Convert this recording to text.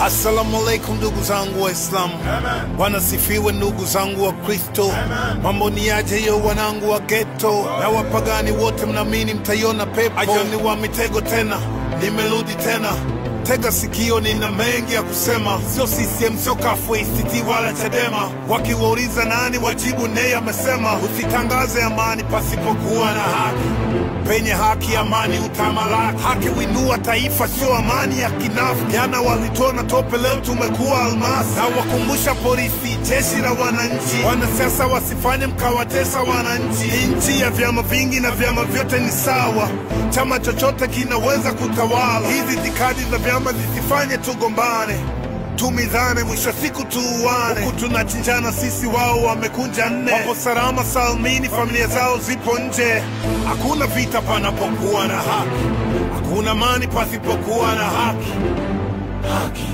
Assalamu alaikum ndugu zangu Waislamu. Bwana sifiwe ndugu zangu wa Kristo. Mambo ni aje yo wanangu wa ghetto. Na wapagani wote mnaamini mtaiona pepo. Ajoni wa mitego tena, nimerudi tena. Tega sikio, nina mengi ya kusema. Sio CCM, sio kafu, ACT wala Chadema. Wakiwauliza nani wajibu Nay amesema. Usitangaze amani pasipokuwa na haki. Penye haki amani utamalaki. Haki winua taifa, sio amani ya kinafiki. Jana walitona tope, leo tumekuwa almasi. Na wakumbusha polisi, jeshi la wananchi. Wanasiasa wasifanye mkawatesa wananchi. Nchi ya vyama vingi na vyama vyote ni sawa. Chama chochote kinaweza kutawala. Hizi itikadi za vyama zisifanye tugombane, tumizane, mwisho siku tuuane. Huku tunachinjana sisi, wao wamekunja nne. Wapo salama salmini, familia zao zipo nje. Hakuna vita panapokuwa na haki, hakuna amani pasipokuwa na haki. Haki.